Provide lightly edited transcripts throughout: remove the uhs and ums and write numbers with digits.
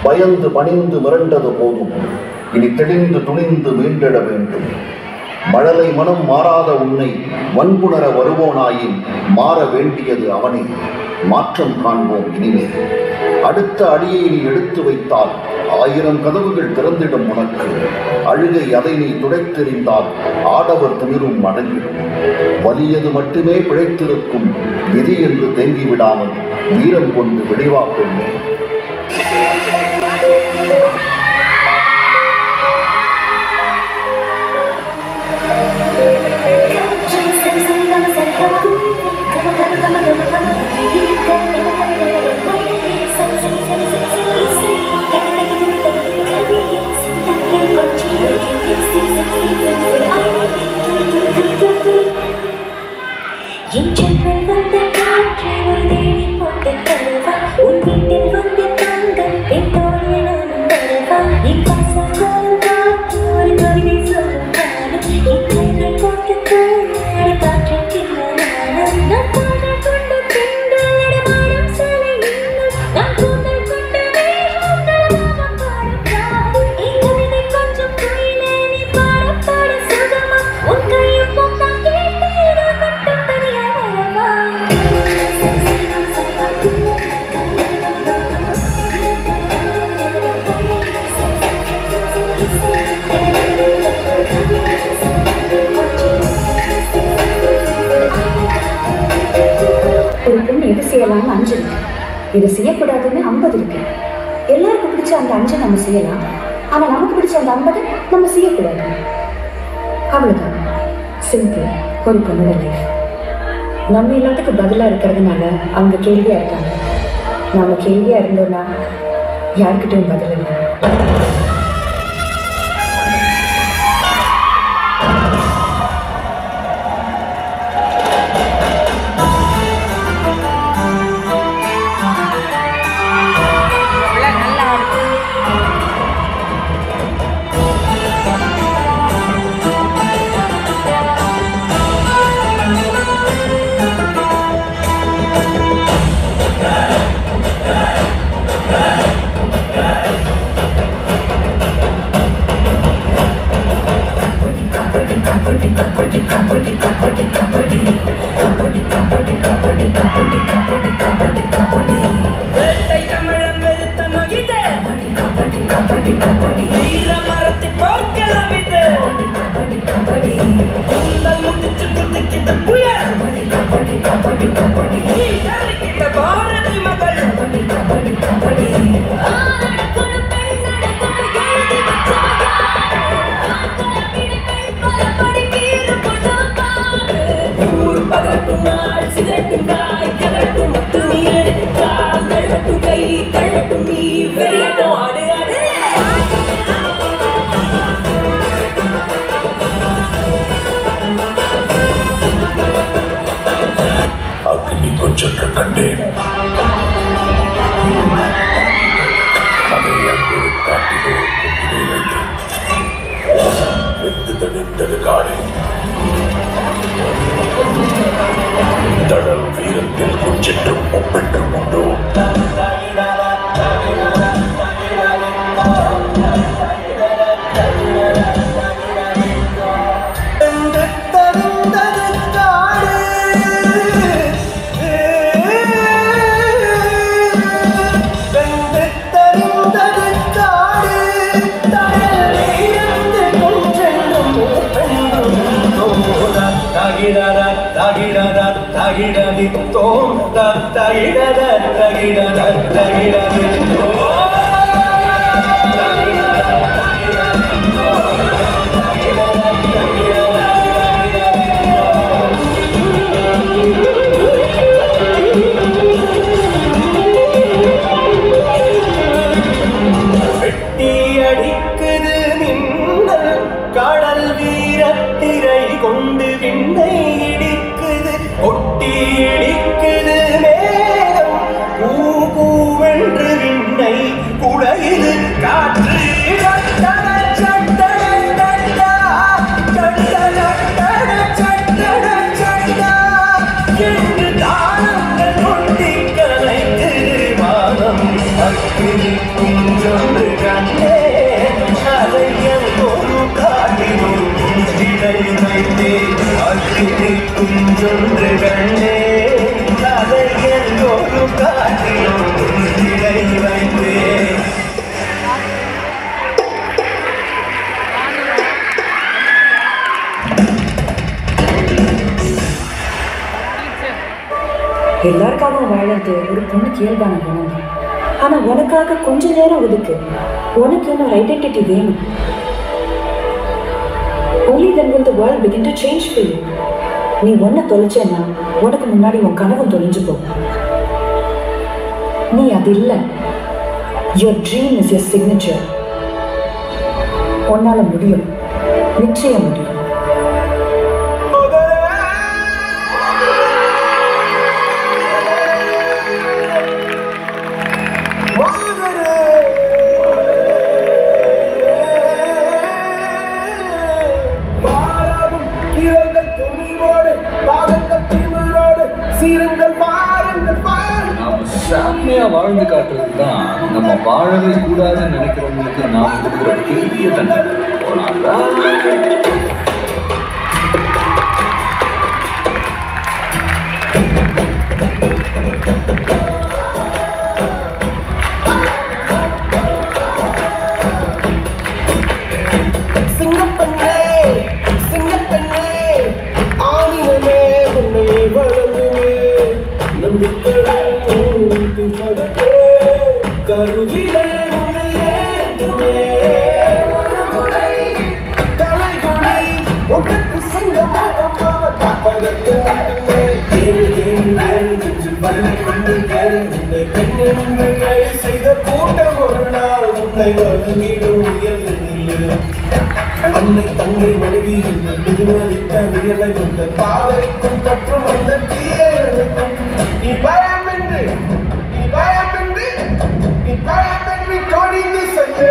பயந்து பணிந்து மிரண்டது போதும், இனி தெளிந்து துணிந்து மீண்டிட வேண்டும். மழலை மனம் மாறாத உன்னை வன்புணர வருவோனாயின் மாற வேண்டியது அவனே. மாற்றம் காண்போம் இனிமேல். அடுத்த அடியை நீ எடுத்து வைத்தால் 1000 கதவுகள் திறந்திடும் உனக்கு. அழுகை அதை நீ துடைத்தெறிந்தால் ஆடவர் திமிரும் அடங்கிடும். வலியது மட்டுமே பிழைத்திருக்கும் விதி என்று தேங்கிவிடாமல் வீரம் கொண்டு விளைவா பெண்ணே. இதை செய்யக்கூடாதுன்னு 50 இருக்கு. எல்லாருக்கும் பிடிச்ச அந்த 5 நம்ம செய்யலாம். ஆனா நமக்கு பிடிச்ச அந்த 50 நம்ம செய்யக்கூடாது. அவ்வளவுதான். சிம்பிள். ஒரு பொண்ணோட லைஃப். நம்ம எல்லாத்துக்கும் பதிலா இருக்கிறதுனால அவங்க கேள்வியா இருக்காங்க. நாம கேள்வியா இருந்தோம்னா யாருக்கிட்டையும் பதில் இல்லை. பாரதி மகள் ஊர் பகட்டும் நாள் சிதட்டும் காய் கலட்டும் முத்து நீர் கால் கழட்டும் கை கழட்டும் நீ வெறியட்டும் ஆடு ஆடு அக்னி கொஞ்சம் கண்டேன் அதை அங்கு காட்டிலே கொண்டிலே வைத்தேன் வெந்து தணிந்தது காடு தடல் வீரத்தில் கொஞ்சென்றும் ஒப்பென்றும் உண்டோ அடிக்குது மின்னல் கடல் வீரத்திரை கொண்டு விண்ணை இடிக்குது ஒட்டி இடிக்குது மேகம் பூ பூவென்று விண்ணை குடையுது காற்று என்று தானங்கள் கொண்டி கலைக்கு வானம் அக்கினி குஞ்சொன்று கண்டே அலையல் ஒரு காட்டிலும் திரை வைத்தே அக்கினி குஞ்சொன்று கண்டே அலையல் ஒரு காட்டிலும் திரை வைத்தே எல்லாருக்காகவும் வாழறது ஒரு பொண்ணுக்கு இயல்பான குணம் தான். ஆனா உனக்காக கொஞ்ச நேரம் ஒதுக்கு. உனக்கு இன்னொரு ஐடென்டிட்டி வேணும். Only then will the world begin to change for you. நீ ஒன்ன தொலைச்சேன்னா உனக்கு முன்னாடி உன் கனவும் தொலைஞ்சு போகும். நீ அது இல்லை. Your dream is your signature. உன்னால முடியும், நிச்சயம் முடியும். செம்மையா வாழ்ந்து காட்டுறது தான் நம்ம வாழவே கூடாதுன்னு நினைக்கிறவங்களுக்கு நாம் கொடுக்குற பெரிய தண்டனை. அன்னை தங்கை மனைவி பாதைக்கும் பற்றும் அந்த தீயக்கும் நீ பயமின்றி கொடிந்து செய்ய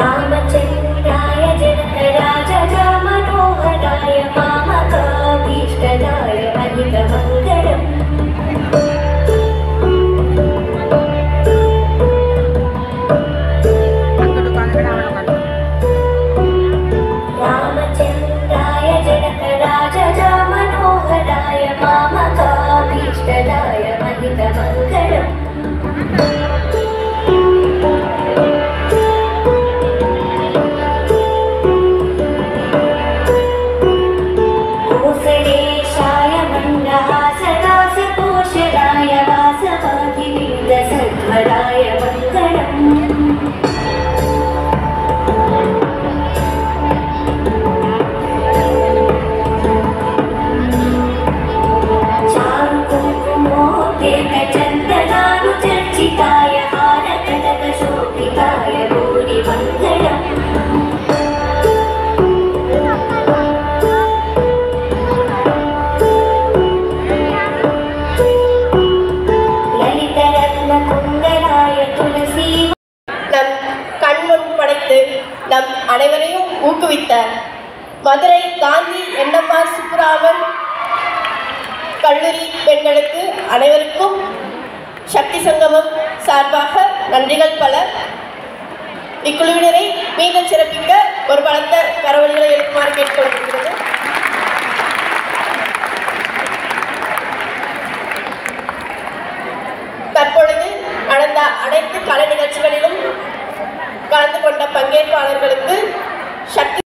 रामचन्द्राय जनकराज मनोहर நம் அனைவரையும் ஊக்குவித்த மதுரை காந்தி என்எம்ஆர் சுப்புராமன் கல்லூரி பெண்களுக்கு அனைவருக்கும் சக்தி சங்கமம் சார்பாக நன்றிகள் பல. இக்குழுவினரை மீண்டும் சிறப்பிக்க ஒரு பலத்த கரவொலிகளை எழுப்புமாறு கேட்டுக்கொள்ளப்படுகிறது. தற்பொழுது நடந்த அனைத்து கலை நிகழ்ச்சிகளிலும் கலந்து கொண்ட பங்கேற்பாளர்களுக்கு சக்தி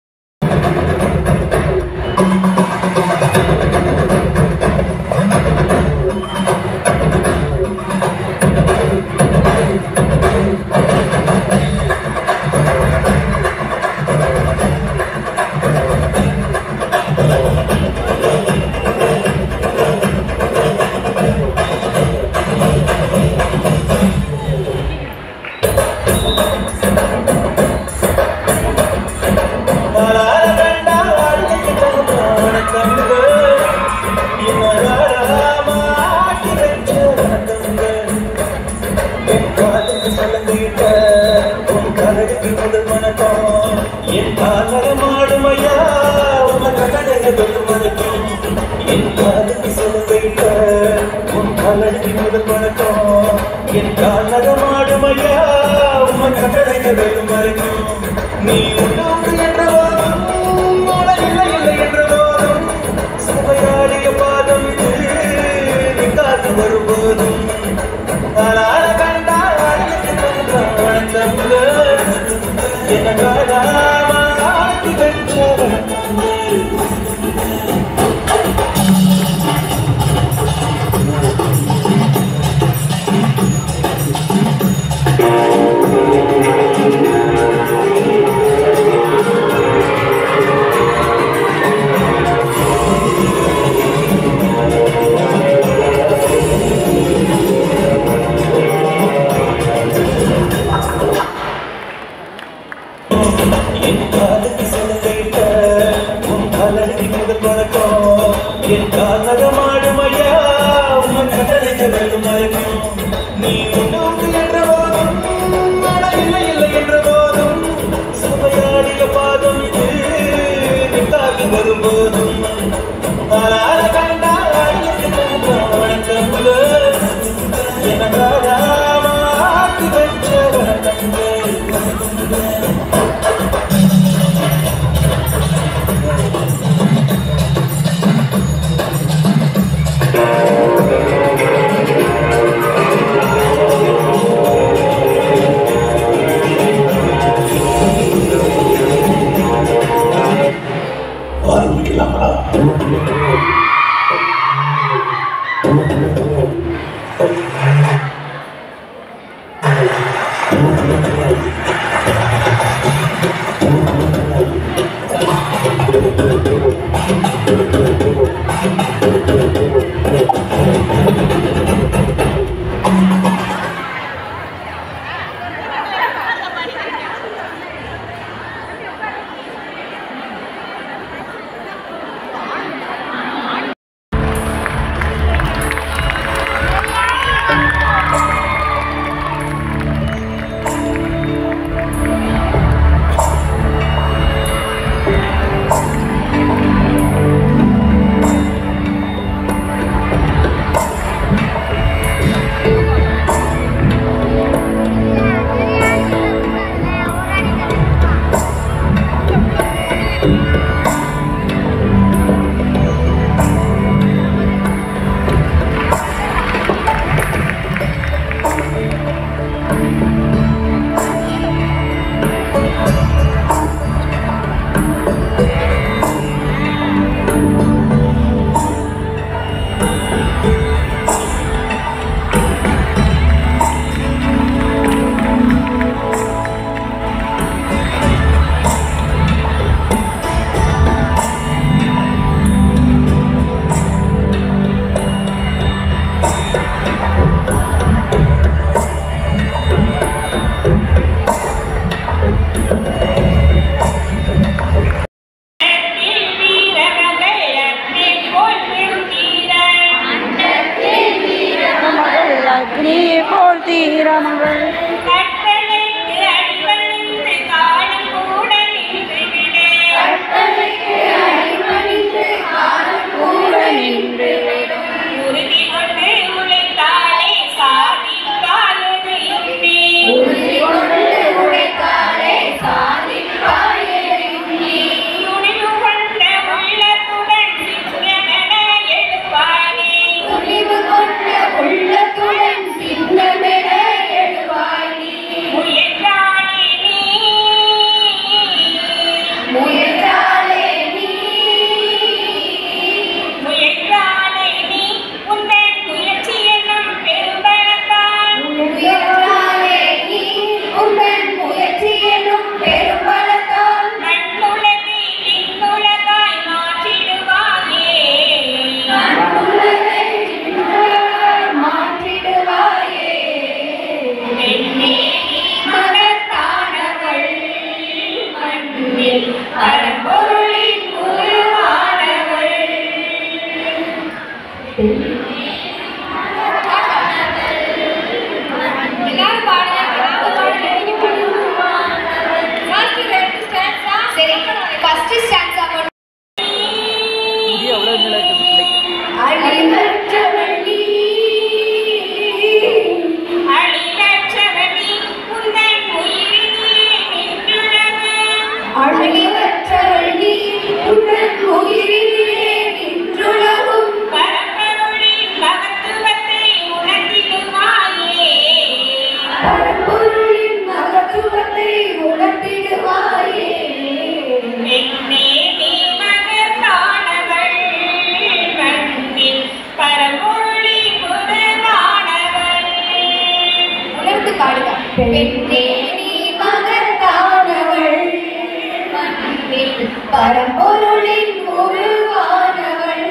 பரம்பொருளின் உருவானவள்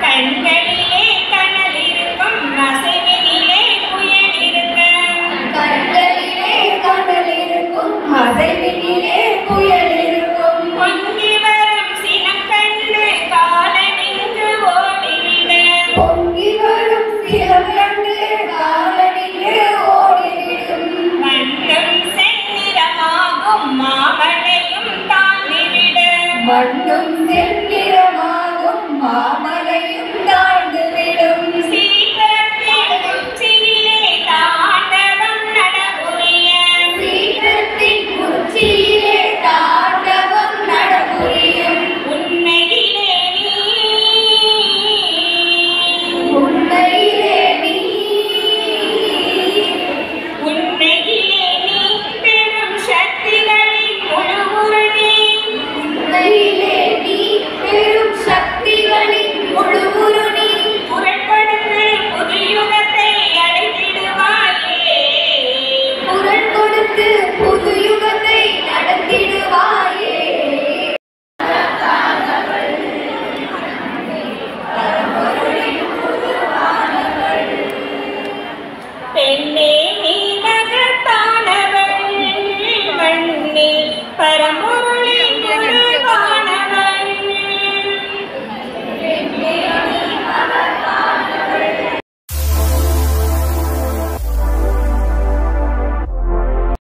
கண்களிலே கனல் இருக்கும் அசைவினிலே புயல் இருக்கும் கண்களிலே கனல் இருக்கும் அசைவினிலே புயல் இருக்கும் பொங்கி வரும் சினம் கண்டு காலனின்று ஓடிவிட பொங்கி வரும் சினம் கண்டு காலனின்று ஓடிவிடும் மண்ணும் செந்நிறமாகும் மாமலையும் தாண்டிவிட மண்ணும் செந்நிறமாகும்